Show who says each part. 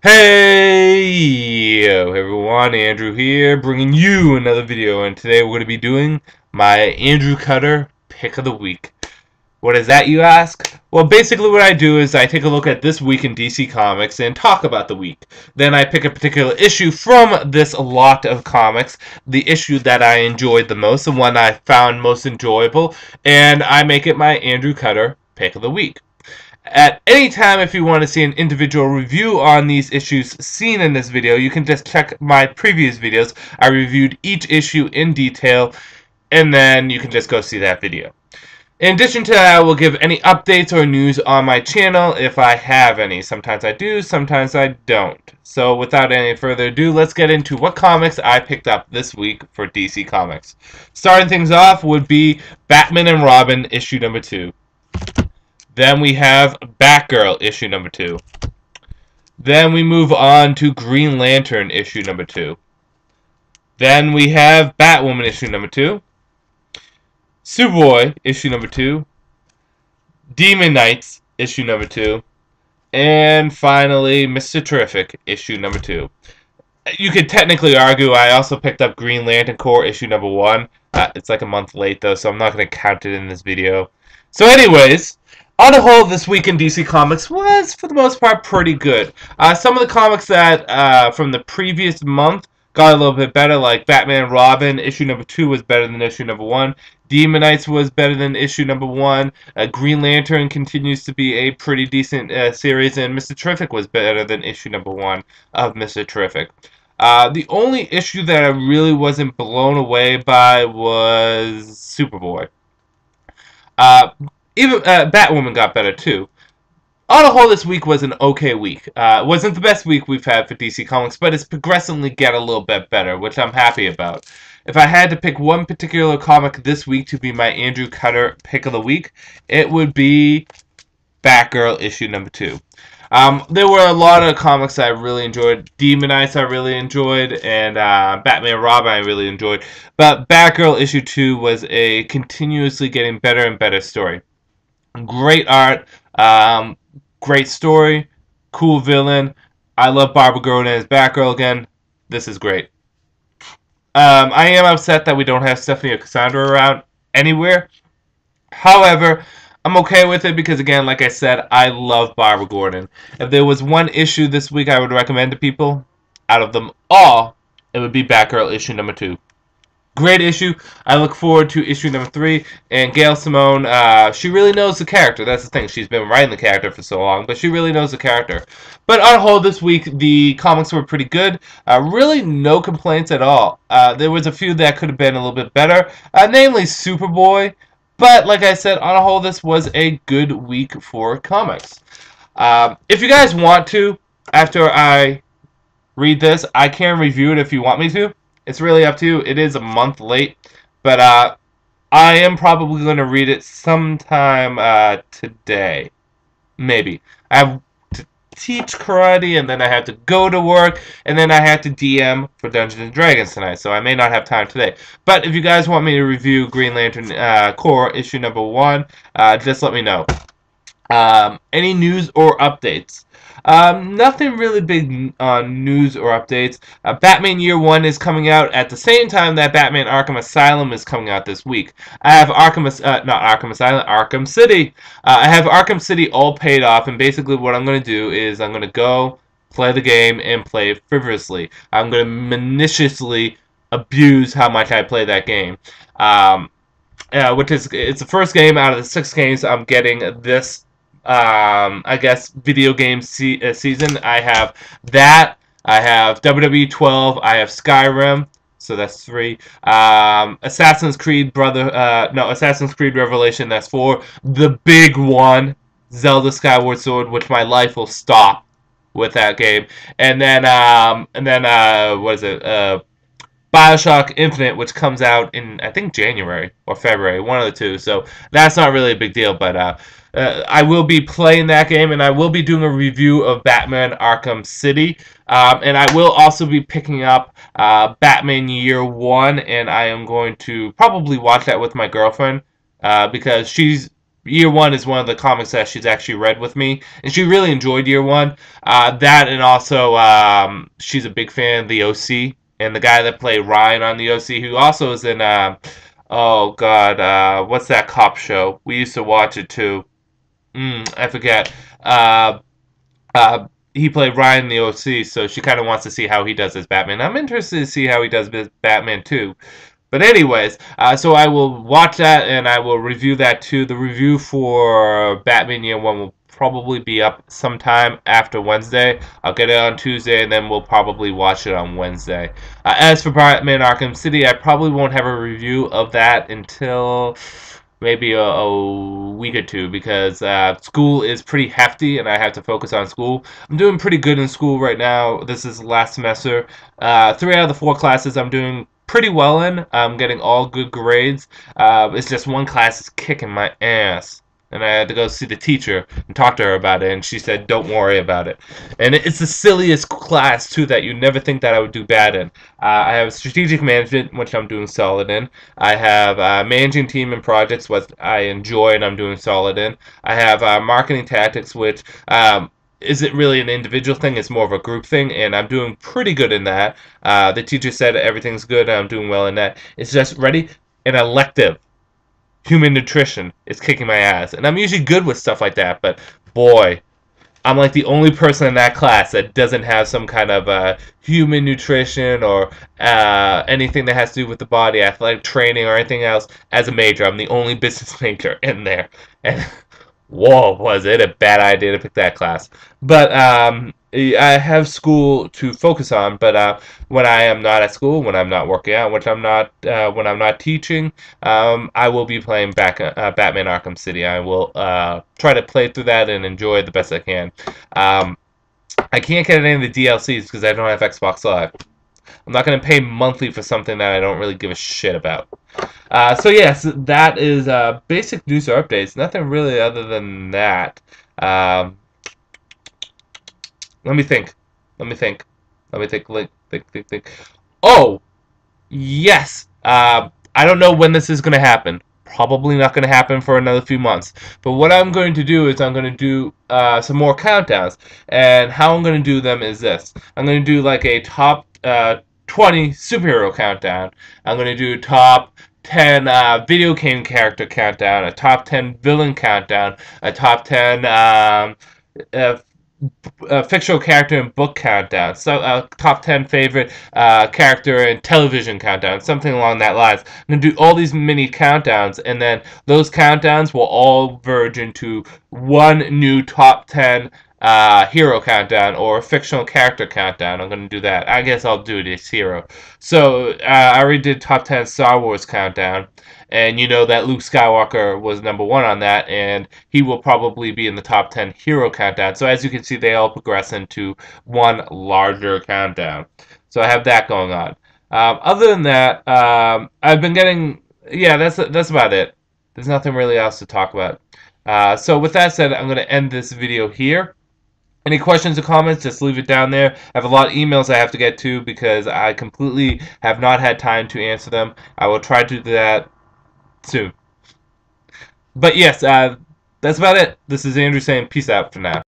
Speaker 1: Hey yo, everyone, Andrew here, bringing you another video, and today we're going to be doing my Andrew Cutter Pick of the Week. What is that, you ask? Well, basically what I do is I take a look at this week in DC Comics and talk about the week. Then I pick a particular issue from this lot of comics, the issue that I enjoyed the most, the one I found most enjoyable, and I make it my Andrew Cutter Pick of the Week. At any time, if you want to see an individual review on these issues seen in this video, you can just check my previous videos. I reviewed each issue in detail, and then you can just go see that video. In addition to that, I will give any updates or news on my channel if I have any. Sometimes I do, sometimes I don't. So without any further ado, let's get into what comics I picked up this week for DC Comics. Starting things off would be Batman and Robin issue number 2. Then we have Batgirl issue number 2. Then we move on to Green Lantern issue number 2. Then we have Batwoman issue number 2. Superboy issue number 2. Demon Knights issue number 2. And finally, Mr. Terrific issue number 2. You could technically argue I also picked up Green Lantern Corps issue number 1. It's like a month late though, so I'm not going to count it in this video. So anyways, on the whole, this week in DC Comics was, for the most part, pretty good. Some of the comics that from the previous month got a little bit better, like Batman and Robin, issue number 2 was better than issue number 1. Demon Knights was better than issue number 1. Green Lantern continues to be a pretty decent series, and Mr. Terrific was better than issue number 1 of Mr. Terrific. The only issue that I really wasn't blown away by was Superboy. Even Batwoman got better too. On the whole, this week was an okay week. It wasn't the best week we've had for DC Comics, but it's progressively get a little bit better, which I'm happy about. If I had to pick one particular comic this week to be my Andrew Cutter Pick of the Week, it would be Batgirl issue number 2. There were a lot of comics I really enjoyed. Demon Knights I really enjoyed, and Batman and Robin I really enjoyed. But Batgirl issue 2 was a continuously getting better and better story. Great art, great story, cool villain. I love Barbara Gordon as Batgirl again. This is great. I am upset that we don't have Stephanie or Cassandra around anywhere. However, I'm okay with it because, again, like I said, I love Barbara Gordon. If there was one issue this week I would recommend to people, out of them all, it would be Batgirl issue number 2. Great issue. I look forward to issue number 3. And Gail Simone, she really knows the character. That's the thing. She's been writing the character for so long, but she really knows the character. But on the whole, this week, the comics were pretty good. Really no complaints at all. There was a few that could have been a little bit better, namely Superboy. But like I said, on the whole, this was a good week for comics. If you guys want to, after I read this, I can review it if you want me to. It's really up to you. It is a month late, but I am probably going to read it sometime today. Maybe. I have to teach karate, and then I have to go to work, and then I have to DM for Dungeons & Dragons tonight, so I may not have time today. But if you guys want me to review Green Lantern Corps issue number 1, just let me know. Any news or updates? Nothing really big on news or updates. Batman Year 1 is coming out at the same time that Batman Arkham Asylum is coming out this week. I have not Arkham Asylum, Arkham City. I have Arkham City all paid off, and basically what I'm going to do is I'm going to go play the game and play it frivolously. I'm going to maliciously abuse how much I play that game. It's the first game out of the 6 games I'm getting this I guess video game season. I have that. I have WWE 12. I have Skyrim. So that's 3. Assassin's Creed Assassin's Creed Revelation. That's 4. The big one, Zelda Skyward Sword, which my life will stop with that game. And then what is it? BioShock Infinite, which comes out in, I think, January or February, one of the two. So that's not really a big deal, but I will be playing that game, and I will be doing a review of Batman Arkham City. And I will also be picking up Batman Year 1, and I am going to probably watch that with my girlfriend because she's Year One is one of the comics that she's actually read with me, and she really enjoyed Year One. That and also she's a big fan of the OC, and the guy that played Ryan on the OC, who also is in oh god, what's that cop show? We used to watch it too. I forget. Uh, he played Ryan in the OC, so she kind of wants to see how he does as Batman. I'm interested to see how he does as Batman too. But anyways, so I will watch that and I will review that too. The review for Batman Year One will probably be up sometime after Wednesday. I'll get it on Tuesday and then we'll probably watch it on Wednesday. As for Batman Arkham City, I probably won't have a review of that until maybe a week or two because school is pretty hefty and I have to focus on school. I'm doing pretty good in school right now. This is last semester. 3 out of the 4 classes I'm doing pretty well in. I'm getting all good grades. It's just one class is kicking my ass. And I had to go see the teacher and talk to her about it, and she said, "Don't worry about it." And it's the silliest class too that you never think that I would do bad in. I have strategic management, which I'm doing solid in. I have managing team and projects, which I enjoy and I'm doing solid in. I have marketing tactics, which isn't really an individual thing, it's more of a group thing, and I'm doing pretty good in that. The teacher said everything's good, and I'm doing well in that. It's just ready, an elective. Human nutrition is kicking my ass. And I'm usually good with stuff like that, but boy, I'm like the only person in that class that doesn't have some kind of human nutrition or anything that has to do with the body, athletic training or anything else as a major. I'm the only business major in there. And whoa, was it a bad idea to pick that class. But I have school to focus on, but when I am not at school, when I'm not working out, when I'm not teaching, I will be playing Batman Arkham City. I will try to play through that and enjoy it the best I can. I can't get any of the DLCs because I don't have Xbox Live. I'm not going to pay monthly for something that I don't really give a shit about. So yes, that is basic news or updates. Nothing really other than that. Let me think. Let me think. Let me think. Think. Oh, yes. I don't know when this is going to happen. Probably not going to happen for another few months. But what I'm going to do is I'm going to do some more countdowns. And how I'm going to do them is this. I'm going to do like a top 20 superhero countdown. I'm going to do top 10 video game character countdown, a top 10 villain countdown, a top 10 fictional character and book countdown, so top 10 favorite character and television countdown, something along that lines. I'm going to do all these mini countdowns, and then those countdowns will all verge into one new top 10 hero countdown or fictional character countdown. I'm going to do that. I guess I'll do this hero. So I already did top 10 Star Wars countdown, and you know that Luke Skywalker was #1 on that, and he will probably be in the top 10 hero countdown. So as you can see, they all progress into one larger countdown. So I have that going on. Other than that, I've been getting, yeah, that's about it. There's nothing really else to talk about. So with that said, I'm going to end this video here. Any questions or comments, just leave it down there. I have a lot of emails I have to get to because I completely have not had time to answer them. I will try to do that soon. But yes, that's about it. This is Andrew saying peace out for now.